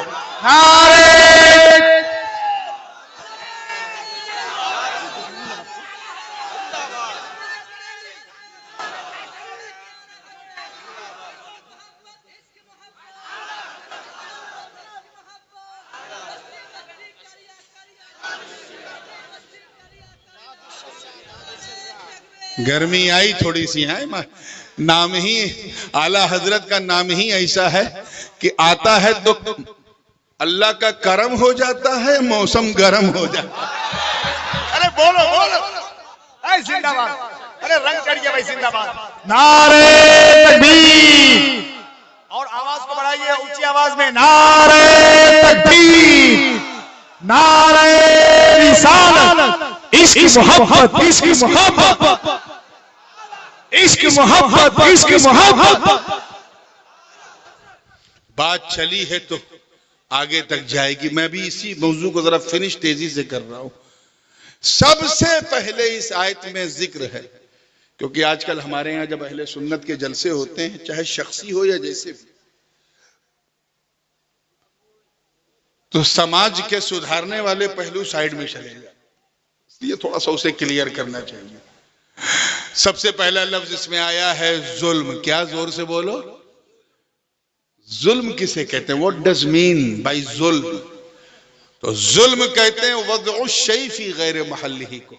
گرمی آئی تھوڑی سی ہے. نام ہی اعلیٰ حضرت کا نام ہی ایسا ہے کہ آتا ہے تو اللہ کا کرم ہو جاتا ہے، موسم گرم ہو جاتا ہے. ارے بولو بولو، اے زندہ باد. ارے رنگ چڑھ گیا بھائی، زندہ باد. نعرہ تکبیر. اور آواز کو بڑھائیے اونچی آواز میں. نعرہ تکبیر، نعرہ رسالت. عشق محبت، عشق محبت، عشق محبت، عشق محبت. بات چلی ہے تو آگے تک جائے گی. میں بھی اسی موضوع کو ذرا فنش تیزی سے کر رہا ہوں. سب سے پہلے اس آیت میں ذکر ہے، کیونکہ آج کل ہمارے ہاں جب اہل سنت کے جلسے ہوتے ہیں چاہے شخصی ہو یا جیسے بھی، تو سماج کے سدھارنے والے پہلو سائیڈ میں چلے جائیں. اس لیے تھوڑا سا اسے کلیئر کرنا چاہیے. سب سے پہلا لفظ اس میں آیا ہے ظلم. کیا؟ زور سے بولو. ظلم کسے کہتے ہیں؟ what does mean by ظلم؟ تو ظلم کہتے ہیں وضع الشیء فی غیر محلہ کو.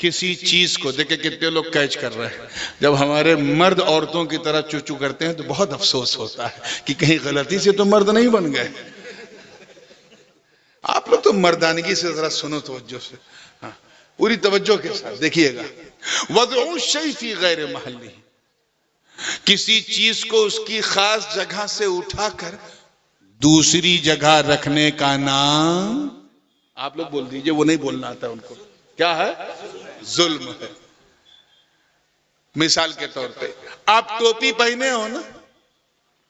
کسی چیز کو دیکھیں کتنے لوگ کیچ کر رہے ہیں. جب ہمارے مرد عورتوں کی طرح چوچو کرتے ہیں تو بہت افسوس ہوتا ہے کہ کہیں غلطی سے تو مرد نہیں بن گئے. آپ لوگ تو مردانگی سے ذرا سنو توجہ سے، پوری توجہ کے ساتھ دیکھیے گا. وضع الشیء فی غیر محلہ، کسی چیز کو اس کی خاص جگہ سے اٹھا کر دوسری جگہ رکھنے کا نام، آپ لوگ بول دیجئے، وہ نہیں بولنا آتا ان کو، کیا ہے؟ ظلم ہے. مثال کے طور پہ آپ ٹوپی پہنے ہو نا،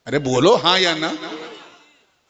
ارے بولو ہاں یا نا.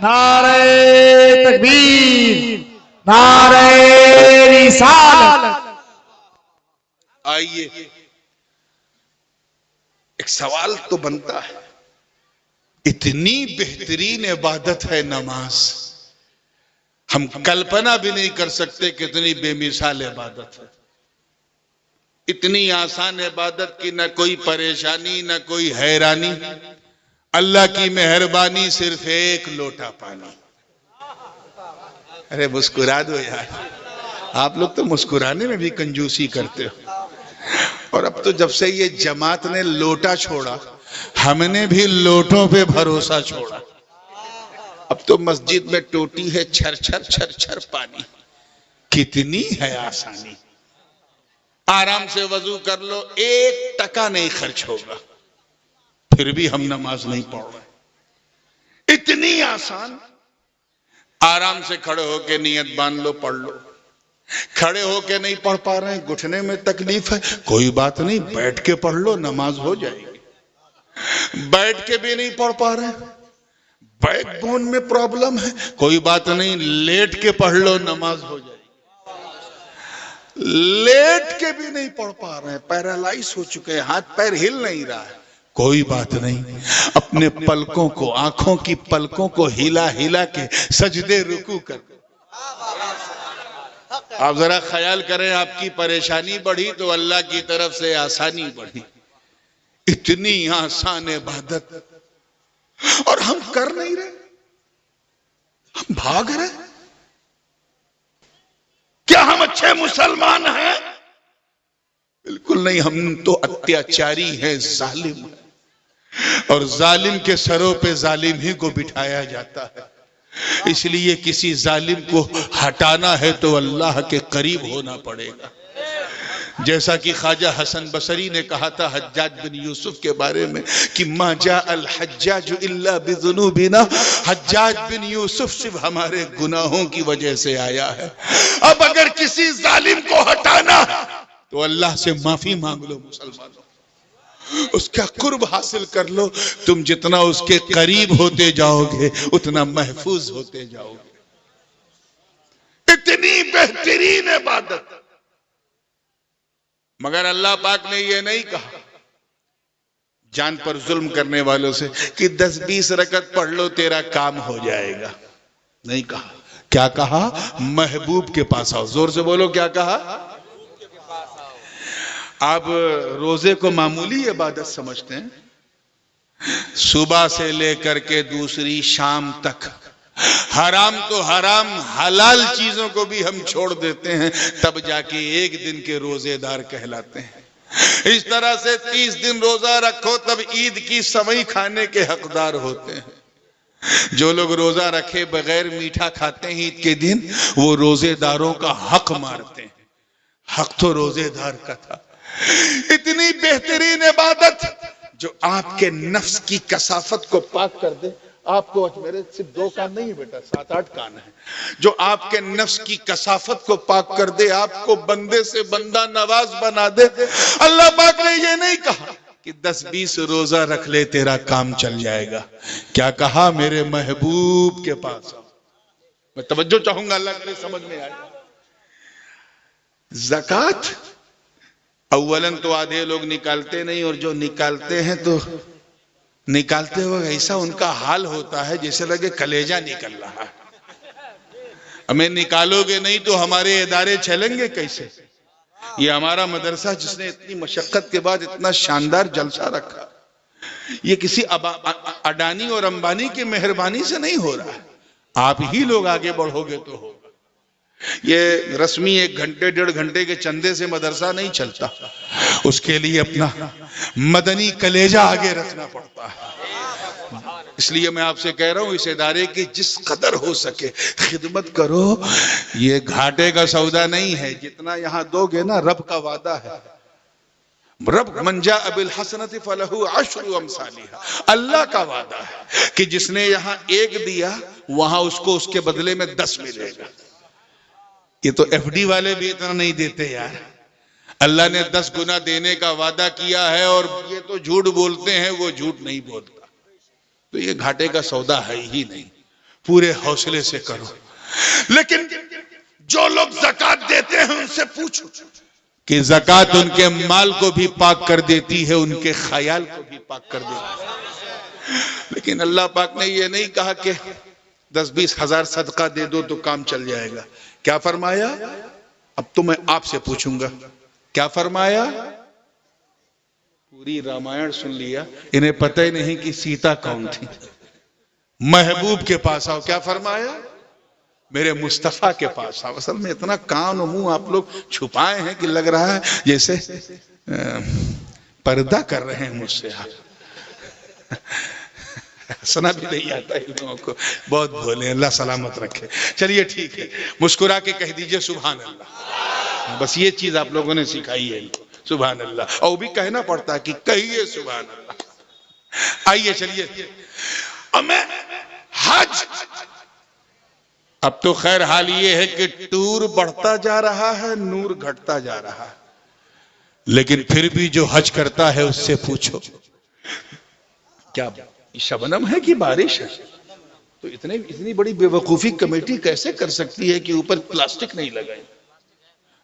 نعرہ تکبیر، نعرہ رسالت. آئیے ایک سوال تو بنتا ہے، اتنی بہترین عبادت ہے نماز، ہم کلپنا بھی نہیں کر سکتے کتنی بے مثال عبادت ہے. اتنی آسان عبادت کی نہ کوئی پریشانی نہ کوئی حیرانی، اللہ کی مہربانی صرف ایک لوٹا پانی. ارے مسکرا دو یار، آپ لوگ تو مسکرانے میں بھی کنجوسی کرتے ہو. اور اب تو جب سے یہ جماعت نے لوٹا چھوڑا، ہم نے بھی لوٹوں پہ بھروسہ چھوڑا. اب تو مسجد میں ٹوٹی ہے چھر چھر چھر چھر پانی. کتنی ہے آسانی، آرام سے وضو کر لو، 1 ٹکا نہیں خرچ ہوگا. پھر بھی ہم نماز نہیں پڑھ رہے. اتنی آسان، آرام سے کھڑے ہو کے نیت باندھ لو، پڑھ لو. کھڑے ہو کے نہیں پڑھ پا رہے ہیں، گھٹنے میں تکلیف ہے، کوئی بات نہیں، بیٹھ کے پڑھ لو، نماز ہو جائے گی. بیٹھ کے بھی نہیں پڑھ پا رہے ہیں، بیک بون میں پرابلم ہے، کوئی بات نہیں، لیٹ کے پڑھ لو، نماز ہو جائے گی. لیٹ کے بھی نہیں پڑھ پا رہے ہیں، پیرالائز ہو چکے ہیں، ہاتھ پیر ہل نہیں رہا ہے، کوئی بات نہیں، اپنے پلکوں کو، آنکھوں کی پلکوں کو ہلا ہلا کے سجدے رکوع کر. آپ ذرا خیال کریں، آپ کی پریشانی بڑھی تو اللہ کی طرف سے آسانی بڑھی. اتنی آسان عبادت، اور ہم کر نہیں رہے، ہم بھاگ رہے. کیا ہم اچھے مسلمان ہیں؟ بالکل نہیں، ہم تو اتیاچاری ہیں، ظالم ہیں. اور ظالم کے سروں پہ ظالم ہی کو بٹھایا جاتا ہے. اس لیے کسی ظالم کو ہٹانا ہے تو اللہ کے قریب ہونا پڑے گا. جیسا کہ خواجہ حسن بصری نے کہا تھا حجاج بن یوسف کے بارے میں کہ ما جاء الحجاج الا بذنوبنا، حجاج بن یوسف صرف ہمارے گناہوں کی وجہ سے آیا ہے. اب اگر کسی ظالم کو ہٹانا ہے تو اللہ سے معافی مانگ لو مسلمانوں، اس کا قرب حاصل کر لو. تم جتنا اس کے قریب ہوتے جاؤ گے اتنا محفوظ ہوتے جاؤ گے. اتنی بہترین عبادت، مگر اللہ پاک نے یہ نہیں کہا جان پر ظلم کرنے والوں سے کہ 10-20 رکعت پڑھ لو تیرا کام ہو جائے گا. نہیں کہا. کیا کہا؟ محبوب کے پاس آؤ. زور سے بولو، کیا کہا؟ آپ روزے کو معمولی عبادت سمجھتے ہیں، صبح سے لے کر کے دوسری شام تک حرام تو حرام، حلال چیزوں کو بھی ہم چھوڑ دیتے ہیں، تب جا کے ایک دن کے روزے دار کہلاتے ہیں. اس طرح سے 30 دن روزہ رکھو تب عید کی سوئی کھانے کے حقدار ہوتے ہیں. جو لوگ روزہ رکھے بغیر میٹھا کھاتے ہیں عید کے دن، وہ روزے داروں کا حق مارتے ہیں. حق تو روزے دار کا تھا. اتنی بہترین عبادت جو آپ کے نفس کی کثافت کو پاک کر دے. آپ کو میرے صرف 2 کان نہیں بیٹا، 7-8 کان ہیں. جو آپ کے نفس کی کثافت کو پاک کر دے، آپ کو بندے سے بندہ نواز بنا دے. اللہ پاک نے یہ نہیں کہا کہ 10-20 روزہ رکھ لے تیرا کام چل جائے گا. کیا کہا؟ میرے محبوب کے پاس. میں توجہ چاہوں گا اللہ کے لیے سمجھ میں آئے. زکوٰۃ اولاً تو آدھے لوگ نکالتے نہیں، اور جو نکالتے ہیں تو نکالتے ہوئے ایسا ان کا حال ہوتا ہے جیسے لگے کلیجہ نکل رہا ہے. ہمیں نکالو گے نہیں تو ہمارے ادارے چلیں گے کیسے؟ یہ ہمارا مدرسہ جس نے اتنی مشقت کے بعد اتنا شاندار جلسہ رکھا، یہ کسی اڈانی اور امبانی کی مہربانی سے نہیں ہو رہا ہے. آپ ہی لوگ آگے بڑھو گے تو ہوگا. یہ رسمی 1 گھنٹے 1.5 گھنٹے کے چندے سے مدرسہ نہیں چلتا. اس کے لیے اپنا مدنی کلیجہ آگے رکھنا پڑتا ہے. اس لیے میں آپ سے کہہ رہا ہوں اس ادارے کی جس قدر ہو سکے خدمت کرو. یہ گھاٹے کا سودا نہیں ہے، جتنا یہاں دو گے نا رب کا وعدہ ہے. رب من جاء بالحسنۃ فلہ 10 امثالھا، اللہ کا وعدہ ہے کہ جس نے یہاں 1 دیا وہاں اس کو اس کے بدلے میں 10 ملے گا. یہ تو ایف ڈی والے بھی اتنا نہیں دیتے یار. اللہ نے 10 گنا دینے کا وعدہ کیا ہے، اور یہ تو جھوٹ بولتے ہیں، وہ جھوٹ نہیں بولتا. تو یہ گھاٹے کا سودا ہے ہی نہیں، پورے حوصلے سے کرو۔ لیکن جو لوگ زکوٰۃ دیتے ہیں ان سے پوچھو کہ زکوٰۃ ان کے مال کو بھی پاک کر دیتی ہے، ان کے خیال کو بھی پاک کر دیتی ہے۔ لیکن اللہ پاک نے یہ نہیں کہا کہ 10-20 ہزار صدقہ دے دو تو کام چل جائے گا۔ کیا فرمایا؟ اب تو میں آپ سے پوچھوں گا، کیا فرمایا؟ پوری رامائن سن لیا، انہیں پتہ ہی نہیں کہ سیتا کون تھی۔ محبوب کے پاس آؤ، کیا فرمایا؟ میرے مصطفیٰ کے پاس آؤ۔ اصل میں اتنا کان و منہ آپ لوگ چھپائے ہیں کہ لگ رہا ہے جیسے پردہ کر رہے ہیں مجھ سے آپ۔ سنا بھی نہیں آتا ان لوگوں کو، بہت بھولے ہیں، اللہ سلامت رکھے۔ چلیے ٹھیک ہے، مسکرا کے کہہ دیجئے سبحان اللہ۔ بس یہ چیز آپ لوگوں نے سکھائی ہے ان کو، سبحان اللہ، اور بھی کہنا پڑتا ہے کہ کہیے سبحان اللہ۔ آئیے چلیے، اب میں حج، اب تو خیر حال یہ ہے کہ ٹور بڑھتا جا رہا ہے، نور گھٹتا جا رہا ہے، لیکن پھر بھی جو حج کرتا ہے اس سے پوچھو کیا شبنم ہے کہ بارش ہے؟ تو اتنی بڑی بے وقوفی کمیٹی کیسے کر سکتی ہے کہ اوپر پلاسٹک نہیں لگائیں؟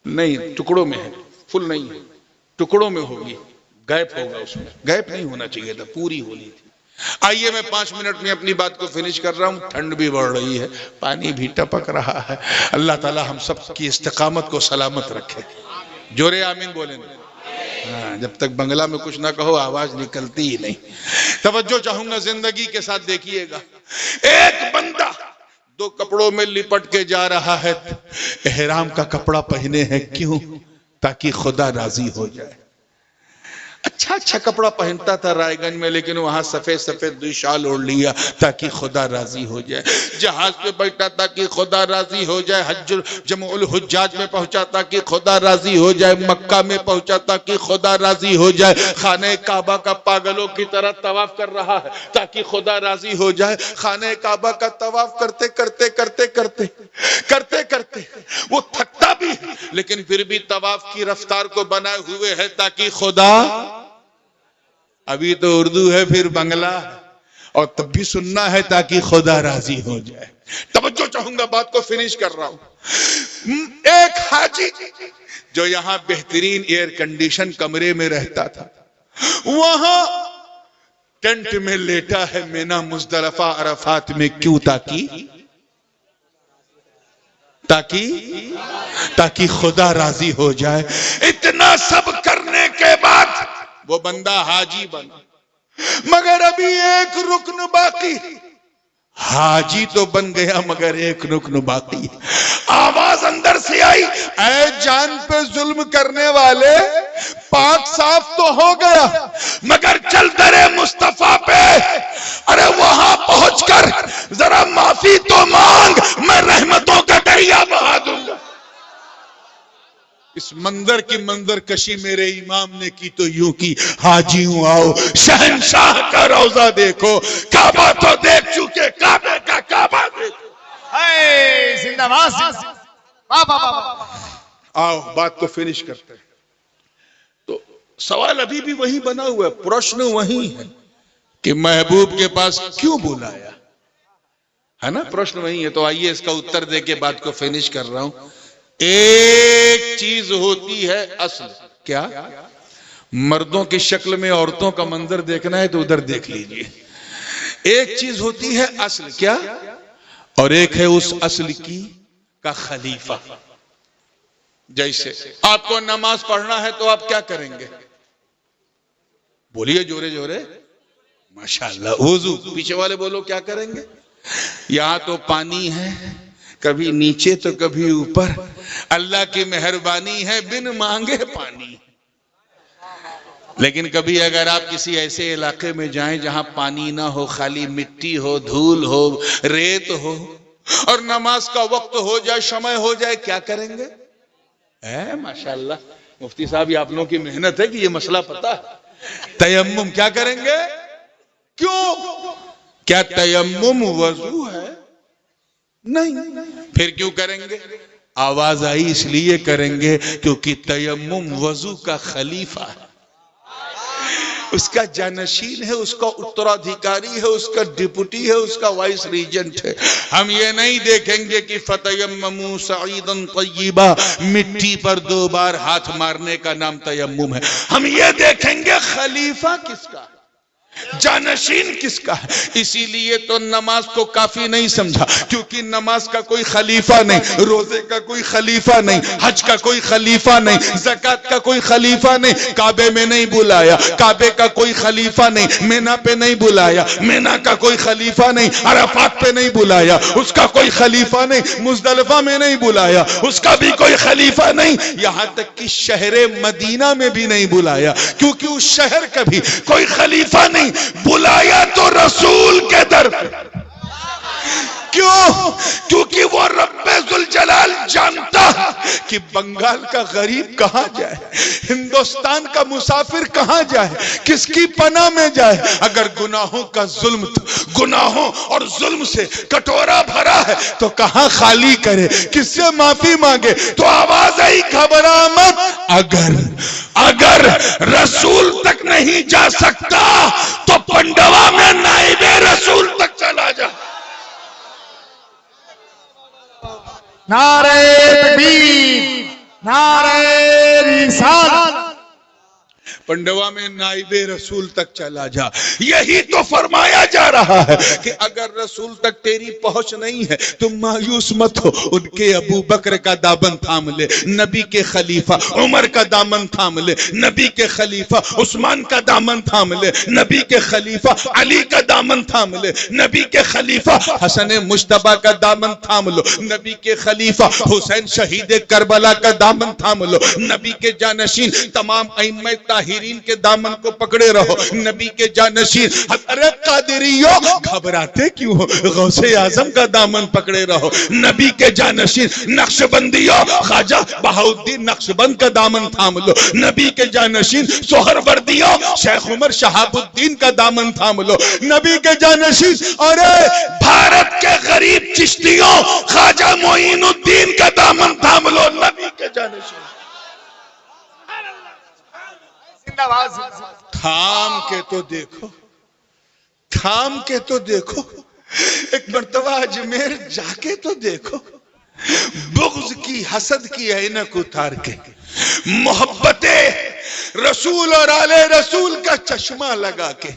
نہیں، ٹکڑوں میں ہے، فل نہیں ہے، ٹکڑوں میں ہوگی، گیپ ہوگا اس میں، گیپ نہیں ہونا چاہیے تھا، پوری ہونی تھی۔ آئیے میں 5 منٹ میں اپنی بات کو فنش کر رہا ہوں، ٹھنڈ بھی بڑھ رہی ہے، پانی بھی ٹپک رہا ہے۔ اللہ تعالی ہم سب کی استقامت کو سلامت رکھے، جورے آمین بولیں۔ جب تک بنگلہ میں کچھ نہ کہو آواز نکلتی ہی نہیں۔ توجہ چاہوں گا، زندگی کے ساتھ دیکھیے گا، ایک بندہ 2 کپڑوں میں لپٹ کے جا رہا ہے، احرام کا کپڑا پہنے ہیں، کیوں؟ تاکہ خدا راضی ہو جائے۔ اچھا کپڑا پہنتا تھا رائے گنج میں، لیکن وہاں سفید شال اوڑھ لیا تاکہ خدا راضی ہو جائے۔ جہاز پہ بیٹھا تاکہ خدا راضی ہو جائے، حج جمع الحجاج میں پہنچا تاکہ خدا راضی ہو جائے، مکہ میں پہنچا تاکہ خدا راضی ہو جائے، خانہ کعبہ کا پاگلوں کی طرح طواف کر رہا ہے تاکہ خدا راضی ہو جائے۔ خانہ کعبہ کا طواف کرتے کرتے وہ تھکتا بھی، لیکن پھر بھی طواف کی رفتار کو بنائے ہوئے ہے تاکہ خدا، ابھی تو اردو ہے پھر بنگلہ، اور تب بھی سننا ہے تاکہ خدا راضی ہو جائے۔ توجہ چاہوں گا، بات کو فنش کر رہا ہوں۔ ایک حاجی جو یہاں بہترین ایئر کنڈیشن کمرے میں رہتا تھا، وہاں ٹینٹ میں لیٹا ہے مینا مزدلفہ عرفات میں، کیوں؟ تاکہ خدا راضی ہو جائے۔ اتنا سب کرنے کے بعد وہ بندہ حاجی بنا، مگر ابھی ایک رکن باقی۔ حاجی تو بن گیا مگر ایک رکن باقی۔ آواز اندر سے آئی، اے جان پہ ظلم کرنے والے، پاک صاف تو ہو گیا مگر چل درے مصطفیٰ پہ، ارے وہاں پہنچ کر ذرا معافی تو مانگ، میں رحمتوں کا دریا بہا دوں گا۔ اس منظر کی منظر کشی میرے امام نے کی تو یوں کی، حاجیوں آؤ شہنشاہ کا روضہ دیکھو، کعبہ تو دیکھ چکے، کعبے کا کعبہ دیکھو۔ اے زندہ باد، آؤ بات کو فنش کرتے ہیں۔ تو سوال ابھی بھی وہی بنا ہوا ہے، پرشن وہی ہے کہ محبوب کے پاس کیوں بلایا ہے نا، پرشن وہی ہے۔ تو آئیے اس کا اتر دے کے بات کو فنش کر رہا ہوں۔ ایک چیز ہوتی ہے اصل، کیا؟ مردوں کی شکل میں عورتوں کا منظر دیکھنا ہے تو ادھر دیکھ لیجئے۔ ایک چیز ہوتی ہے اصل، کیا؟ اور ایک ہے اس اصل کی کا خلیفہ۔ جیسے آپ کو نماز پڑھنا ہے تو آپ کیا کریں گے؟ بولیے جورے جورے، ماشاءاللہ۔ وضو، پیچھے والے بولو کیا کریں گے؟ یہاں تو پانی ہے، کبھی نیچے تو کبھی اوپر، اللہ کی مہربانی ہے بن مانگے پانی۔ لیکن کبھی اگر آپ کسی ایسے علاقے میں جائیں جہاں پانی نہ ہو، خالی مٹی ہو، دھول ہو، ریت ہو، اور نماز کا وقت ہو جائے، شمع ہو جائے، کیا کریں گے؟ ماشاءاللہ مفتی صاحب، یہ آپ لوگوں کی محنت ہے کہ یہ مسئلہ پتا ہے۔ تیمم کیا کریں گے؟ کیوں؟ کیا تیمم وضو ہے؟ نہیں۔ پھر کیوں کریں گے؟ آواز آئی اس لیے کریں گے کیونکہ تیمم وضو کا خلیفہ ہے۔ اس کا جانشین ہے، اس کا اترادھیکاری ہے، اس کا ڈپٹی ہے، اس کا وائس ریجنٹ ہے۔ ہم یہ نہیں دیکھیں گے کہ فتیمموا صعیدا طیبا، مٹی پر 2 بار ہاتھ مارنے کا نام تیمم ہے۔ ہم یہ دیکھیں گے خلیفہ کس کا ہے، جانشین کس کا ہے۔ اسی لیے تو نماز کو کافی نہیں سمجھا، کیونکہ نماز کا کوئی خلیفہ نہیں، روزے کا کوئی خلیفہ نہیں، حج کا کوئی خلیفہ نہیں، زکوٰۃ کا کوئی خلیفہ نہیں، کعبے میں نہیں بلایا، کعبے کا کوئی خلیفہ نہیں، مینا پہ نہیں بلایا، مینا کا کوئی خلیفہ نہیں، عرفات پہ نہیں بلایا، اس کا کوئی خلیفہ نہیں، مزدلفہ میں نہیں بلایا، اس کا بھی کوئی خلیفہ نہیں، یہاں تک کہ شہر مدینہ میں بھی نہیں بلایا، کیونکہ اس شہر کا بھی کوئی خلیفہ نہیں، بلایا تو رسول کے در پہ۔ کیوں؟ کیونکہ وہ رب ذوالجلال جانتا کہ بنگال کا غریب کہاں جائے، ہندوستان کا مسافر کہاں جائے، کس کی پناہ میں جائے۔ اگر گناہوں کا ظلم، گناہوں اور ظلم سے کٹورا بھرا ہے تو کہاں خالی کرے، کس سے معافی مانگے؟ تو آواز آئی گھبرا مت، اگر رسول تک نہیں جا سکتا تو پنڈوا میں نائب رسول تک چلا جا۔ نعرہ تکبیر، نعرہ رسالت۔ پنڈوا میں نائب رسول تک چلا جا۔ یہی تو فرمایا جا رہا ہے کہ اگر رسول تک تیری پہنچ نہیں ہے تم مایوس مت ہو، ان کے ابو بکر کا دامن تھام لے، نبی کے خلیفہ عمر کا دامن تھام لے، نبی کے خلیفہ عثمان کا دامن تھام لے، نبی کے خلیفہ علی کا دامن تھام لے، نبی کے خلیفہ حسن مجتبیٰ کا دامن تھام لو، نبی کے خلیفہ حسین شہید کربلا کا دامن تھام لو، نبی کے جانشین تمام ائمہ طاہرین کے دامن کو پکڑے رہو، نبی کے جانشین حضرت قادریوں گھبراتے کیوں ہو، غوث اعظم کا دامن پکڑے رہو، نبی کے جانشین نقشبندیوں خواجہ بہاؤالدین نقشبند کا دامن تھام لو، نبی کے جانشین سہروردیوں شیخ عمر شہاب الدین کا دامن تھام لو، نبی کے جانشین اور بھارت کے غریب چشتیوں خواجہ معین الدین کا دامن تھام لو، نبی کے جانشین تھام کے تو دیکھو، تھام کے تو دیکھو، ایک مرتبہ اجمیر جا کے تو دیکھو، بغض کی حسد کی عینک اتار کے محبت رسول اور آل رسول کا چشمہ لگا کے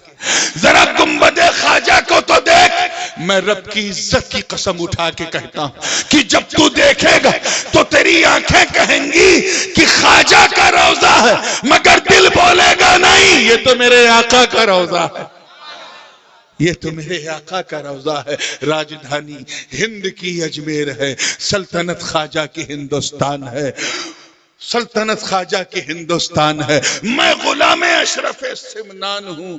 ذرا گنبد خواجہ کو تو دیکھ۔ میں رب کی عزت کی قسم اٹھا کے کہتا ہوں کہ جب تو دیکھے گا تو تیری آنکھیں کہیں گی کہ خواجہ کا روضہ ہے، مگر دل بولے گا نہیں یہ تو میرے آقا کا روضہ ہے، یہ تو میرے آقا کا روضہ ہے۔ راجدھانی ہند کی اجمیر ہے، سلطنت خواجہ کی ہندوستان ہے، سلطنت خواجہ کی ہندوستان ہے، میں غلام اشرف سمنان ہوں،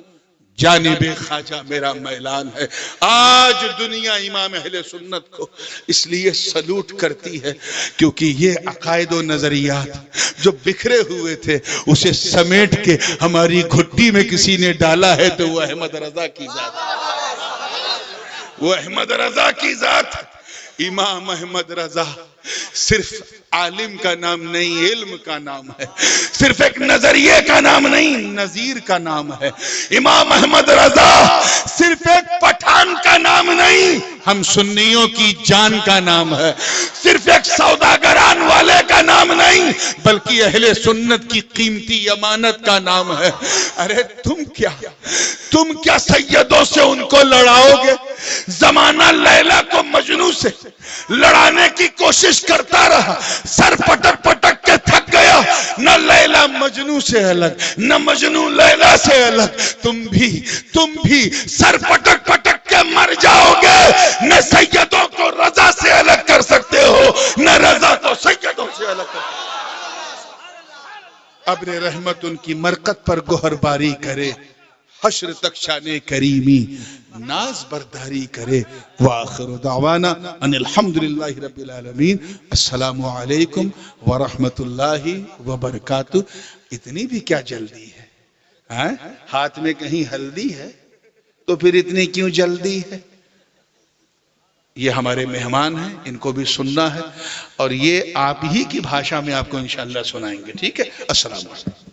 جانب خواجہ میرا میلان ہے۔ آج دنیا امام اہل سنت کو اس لیے سلوٹ کرتی ہے کیونکہ یہ عقائد و نظریات جو بکھرے ہوئے تھے اسے سمیٹ کے ہماری گھٹی میں کسی نے ڈالا ہے تو وہ احمد رضا کی ذات ہے، وہ احمد رضا کی ذات ہے۔ امام احمد رضا صرف عالم کا نام نہیں، علم کا نام ہے، صرف ایک نظریے کا نام نہیں، نظیر کا نام ہے۔ امام احمد رضا صرف ایک پٹھان کا نام نہیں، ہم سنیوں کی جان کا نام ہے، صرف ایک سوداگران والے کا نام نہیں بلکہ اہل سنت کی قیمتی امانت کا نام ہے۔ ارے تم کیا سیدوں سے ان کو لڑاؤ گے؟ زمانہ لیلا کو مجنوں سے لڑانے کی کوشش کرتا رہا، سر پٹک پٹک کے تھک گیا، نہ لیلا مجنوں سے الگ نہ مجنوں لیلا سے الگ، تم بھی سر پٹک پٹک کے مر جاؤ گے، نہ سیدوں کو رضا سے الگ کر سکتے ہو نہ رضا کو سیدوں سے الگ کر سکتے ہو۔ ابر رحمت ان کی مرقد پر گوہر باری کرے، حشر تک شان کریمی ناز برداری کرے۔ وآخر دعوانا ان الحمدللہ رب العالمین۔ السلام علیکم ورحمت اللہ وبرکاتہ۔ اتنی بھی کیا جلدی ہے؟ ہاتھ میں کہیں ہلدی ہے تو پھر اتنی کیوں جلدی ہے؟ یہ ہمارے مہمان ہیں، ان کو بھی سننا ہے اور یہ آپ ہی کی بھاشا میں آپ کو انشاءاللہ سنائیں گے، ٹھیک ہے؟ السلام علیکم۔